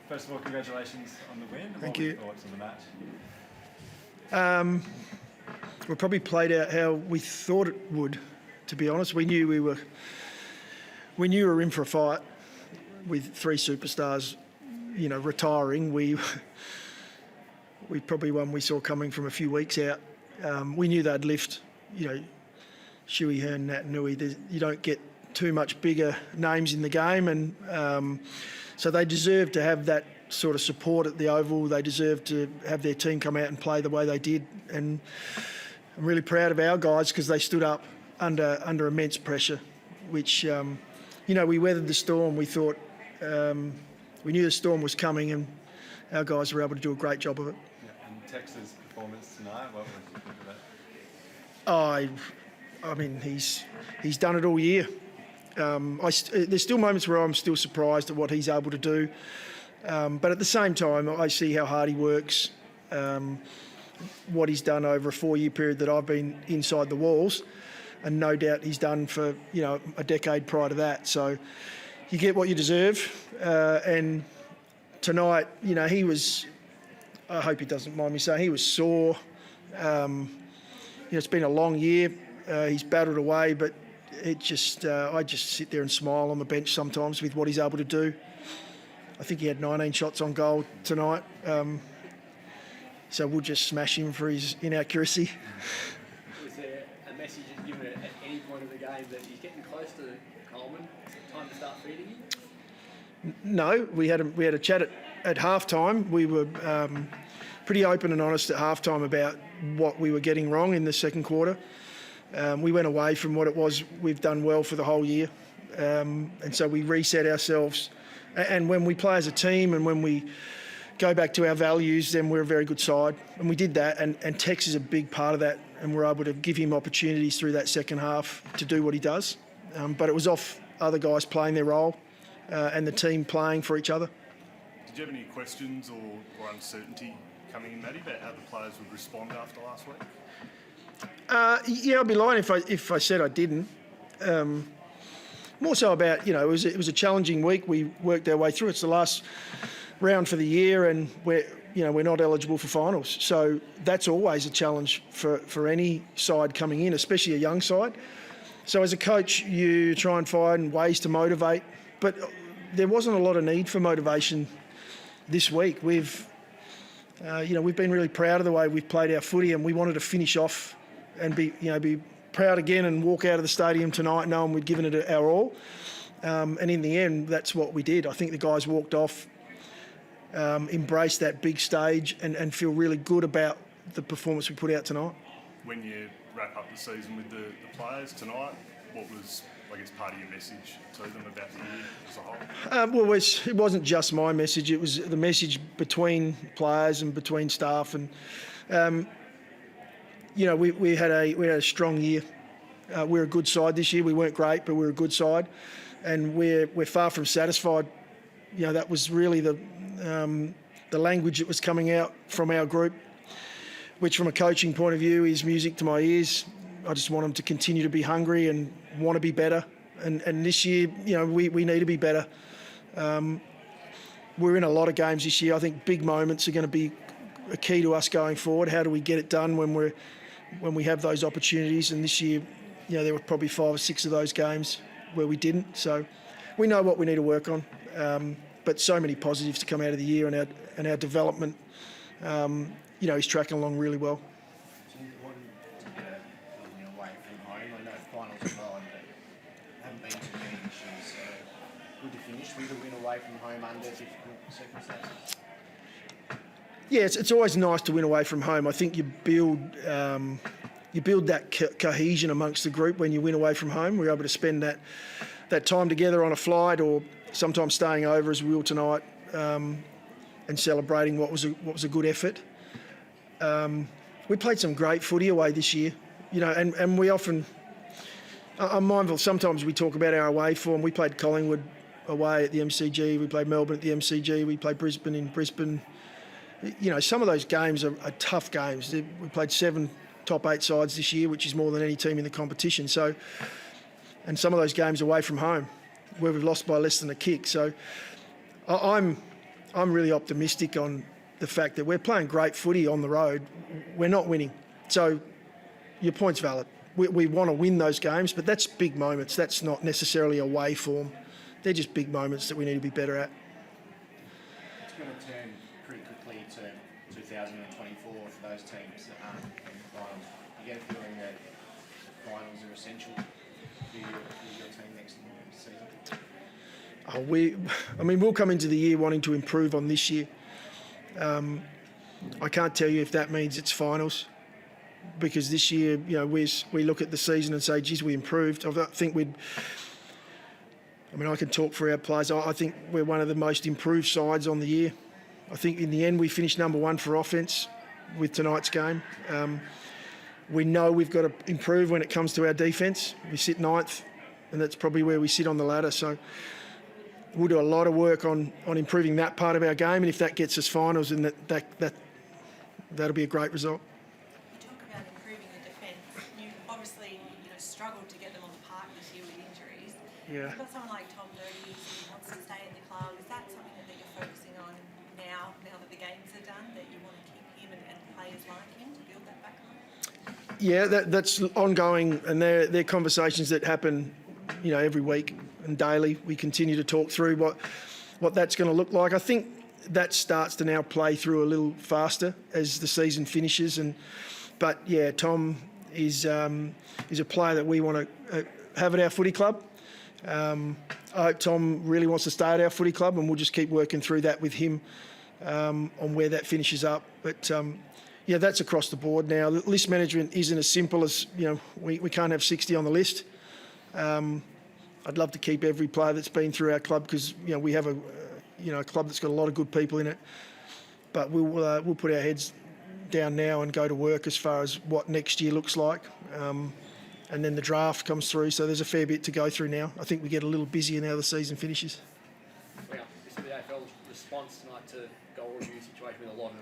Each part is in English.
First of all, congratulations on the win. Thank you. you. What were your thoughts on the match? We probably played out how we thought it would. To be honest, we knew we were in for a fight with three superstars, retiring. We probably one we saw coming from a few weeks out. We knew they'd lift. Shuey, Hearn, Nat, Nui. You don't get too much bigger names in the game, and so they deserve to have that sort of support at the Oval. They deserve to have their team come out and play the way they did, and I'm really proud of our guys because they stood up under immense pressure, which we weathered the storm. We thought we knew the storm was coming, and our guys were able to do a great job of it. Yeah, and Tex's performance tonight, what did you think of that? I mean, he's done it all year. There's still moments where I'm still surprised at what he's able to do, but at the same time, I see how hard he works. What he's done over a 4-year period that I've been inside the walls, and no doubt he's done for a decade prior to that. So you get what you deserve, and tonight, he was. I hope he doesn't mind me saying he was sore. It's been a long year. He's battled away, but I just sit there and smile on the bench sometimes with what he's able to do. I think he had 19 shots on goal tonight. So we'll just smash him for his inaccuracy. Was there a message given at any point of the game that he's getting close to Coleman? Time to start feeding him? No, we had a chat at halftime. We were pretty open and honest at halftime about what we were getting wrong in the second quarter. We went away from what it was we've done well for the whole year, and so we reset ourselves. And when we play as a team and when we go back to our values, then we're a very good side. And we did that, and Tex is a big part of that, and we're able to give him opportunities through that second half to do what he does. But it was off other guys playing their role and the team playing for each other. Did you have any questions or uncertainty coming in, Matty, about how the players would respond after last week? Yeah, I'd be lying if I said I didn't. More so about, it was a challenging week. We worked our way through. It's the last round for the year, and we're not eligible for finals. So that's always a challenge for any side coming in, especially a young side. So as a coach, you try and find ways to motivate, but there wasn't a lot of need for motivation this week. We've been really proud of the way we've played our footy, and we wanted to finish off and be proud again and walk out of the stadium tonight knowing we'd given it our all. And in the end, that's what we did. I think the guys walked off, embraced that big stage and feel really good about the performance we put out tonight. When you wrap up the season with the players tonight, what was, part of your message to them about the year as a whole? Well, it wasn't just my message. It was the message between players and between staff. And, we had a strong year. We're a good side this year. We weren't great, but we're a good side. And we're far from satisfied. That was really the language that was coming out from our group, which from a coaching point of view is music to my ears. I just want them to continue to be hungry and want to be better. And this year, we need to be better. We're in a lot of games this year. I think big moments are going to be a key to us going forward. How do we get it done when we have those opportunities? And this year, there were probably 5 or 6 of those games where we didn't. So we know what we need to work on. But so many positives to come out of the year, and our development, is tracking along really well. So you wanted to get away from home. I know finals as well, but haven't been too many this year, so good to finish with a win away from home under difficult circumstances. Yeah, it's always nice to win away from home. I think you build that cohesion amongst the group when you win away from home. We're able to spend that time together on a flight, or sometimes staying over as we will tonight, and celebrating what was a good effort. We played some great footy away this year, and we often. I'm mindful. Sometimes we talk about our away form. We played Collingwood away at the MCG. We played Melbourne at the MCG. We played Brisbane in Brisbane. Some of those games are tough games. We played 7 top 8 sides this year, which is more than any team in the competition. So, and some of those games away from home, where we've lost by less than a kick. So, I'm I'm really optimistic on the fact that we're playing great footy on the road. We're not winning. So your point's valid. We want to win those games, but that's big moments. That's not necessarily away form. They're just big moments that we need to be better at. It's going to turn pretty quickly to 2024 for those teams that aren't in the finals. You get a feeling that finals are essential for your team next season? We'll come into the year wanting to improve on this year. I can't tell you if that means it's finals, because this year, we look at the season and say, geez, we improved. I can talk for our players. I think we're one of the most improved sides on the year. I think in the end we finished number one for offence with tonight's game. We know we've got to improve when it comes to our defence. We sit ninth, and that's probably where we sit on the ladder. So we'll do a lot of work on improving that part of our game, and if that gets us finals, then that'll be a great result. You talk about improving the defence. You obviously struggled to get them on the park this year with injuries. Yeah. You've got someone like Tom Brady who wants to stay at the club. Is that something that you're focusing on now that the games are done, that you want to keep him and players like him to build that back home? Yeah, that's ongoing, and they're conversations that happen, every week and daily. We continue to talk through what that's going to look like. I think that starts to now play through a little faster as the season finishes. But Tom is a player that we want to have at our footy club. I hope Tom really wants to stay at our footy club, and we'll just keep working through that with him on where that finishes up. But that's across the board now. The list management isn't as simple as, we can't have 60 on the list. I'd love to keep every player that's been through our club, because we have a club that's got a lot of good people in it. But we'll put our heads down now and go to work as far as what next year looks like. And then the draft comes through, so there's a fair bit to go through now. I think we get a little busier now the season finishes. Well, this is the AFL's response tonight to goal review situation with a lot of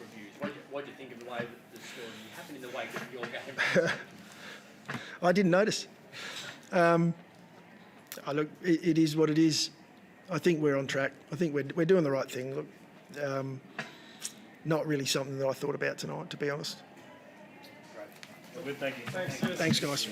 reviews. What do you think of the way that the scoring happened in the wake of your game? I didn't notice. Look, it is what it is. I think we're on track. I think we're doing the right thing. Look, not really something that I thought about tonight, to be honest. Good, thank you. Thanks, Thanks, guys.